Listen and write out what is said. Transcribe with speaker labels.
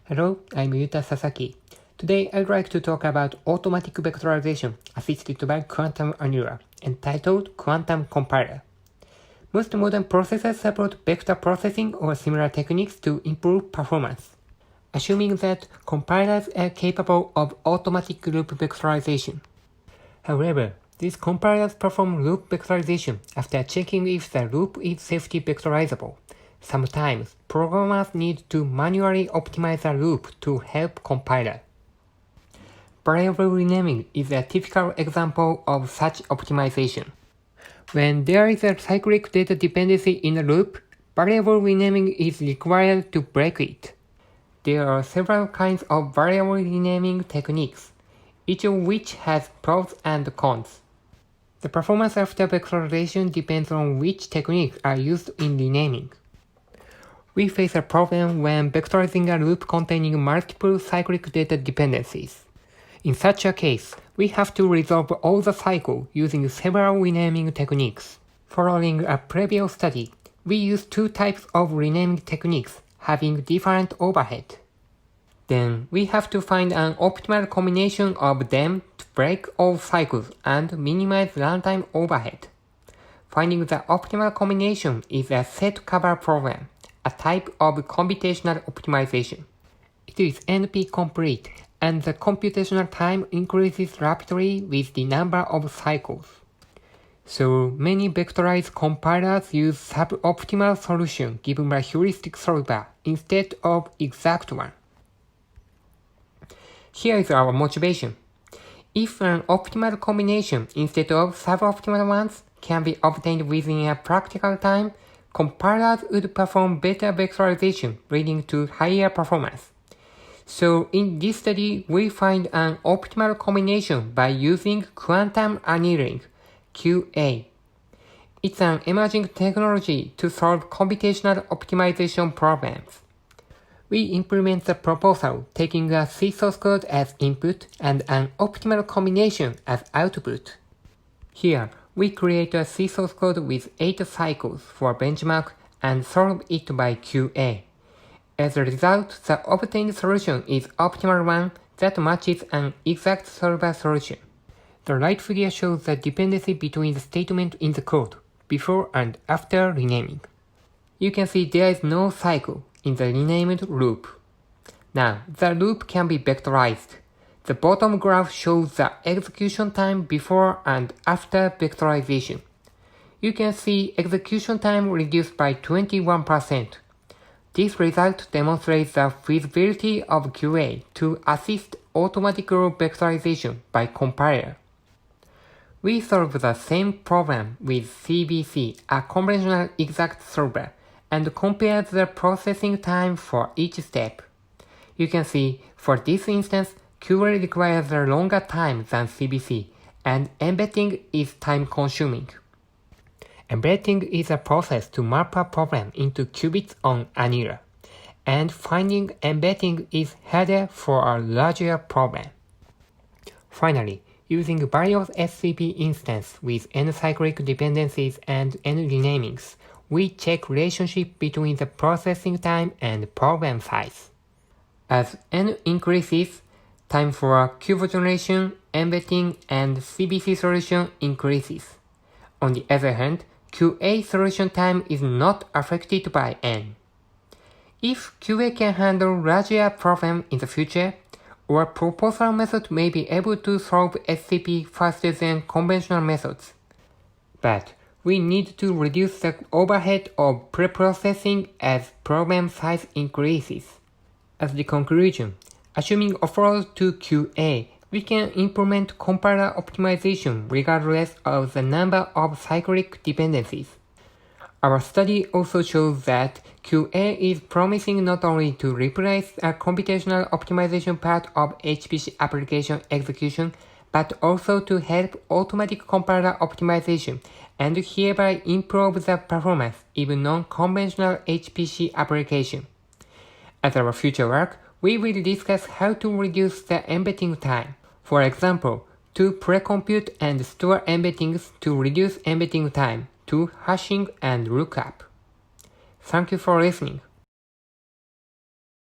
Speaker 1: Hello, I'm Yuta Sasaki. Today I'd like to talk about automatic vectorization assisted by quantum annealer, entitled Quantum Compiler. Most modern processors support vector processing or similar techniques to improve performance, assuming that compilers are capable of automatic loop vectorization. However, these compilers perform loop vectorization after checking if the loop is safely vectorizable. Sometimes, programmers need to manually optimize the loop to help compiler. Variable renaming is a typical example of such optimization. When there is a cyclic data dependency in a loop, variable renaming is required to break it. There are several kinds of variable renaming techniques, each of which has pros and cons. The performance after vectorization depends on which techniques are used in renaming. We face a problem when vectorizing a loop containing multiple cyclic data dependencies. In such a case, we have to resolve all the cycle using several renaming techniques. Following a previous study, we used two types of renaming techniques having different overhead. Then we have to find an optimal combination of them to break all cycles and minimize runtime overhead. Finding the optimal combination is a set cover problem, a type of computational optimization. It is NP-complete, and the computational time increases rapidly with the number of cycles. So many vectorized compilers use suboptimal solution given by heuristic solver instead of exact one. Here is our motivation. If an optimal combination instead of suboptimal ones can be obtained within a practical time, compilers would perform better vectorization, leading to higher performance. So in this study, we find an optimal combination by using quantum annealing, QA. It's an emerging technology to solve computational optimization problems. We implement the proposal taking a C source code as input and an optimal combination as output. Here, we create a C source code with 8 cycles for benchmark and solve it by QA. As a result, the obtained solution is optimal one that matches an exact solver solution. The right figure shows the dependency between the statement in the code, before and after renaming. You can see there is no cycle in the renamed loop. Now, the loop can be vectorized. The bottom graph shows the execution time before and after vectorization. You can see execution time reduced by 21%. This result demonstrates the feasibility of QA to assist automatic loop vectorization by compiler. We solve the same problem with CBC, a conventional exact solver, and compare the processing time for each step. You can see, for this instance, QA requires a longer time than CBC, and embedding is time-consuming. Embedding is a process to map a problem into qubits on Annealer, and finding embedding is harder for a larger problem. Finally, using various SCP instances with n-cyclic dependencies and n-renamings, we check relationship between the processing time and problem size. As n increases, time for qubit generation, embedding, and CBC solution increases. On the other hand, QA solution time is not affected by n. If QA can handle larger problem in the future, our proposal method may be able to solve SCP faster than conventional methods. But we need to reduce the overhead of preprocessing as problem size increases. As the conclusion, assuming offload to QA, we can implement compiler optimization regardless of the number of cyclic dependencies. Our study also shows that QA is promising not only to replace a computational optimization part of HPC application execution, but also to help automatic compiler optimization and hereby improve the performance even non-conventional HPC application. As our future work, we will discuss how to reduce the embedding time. For example, to pre-compute and store embeddings to reduce embedding time to hashing and lookup. Thank you for listening.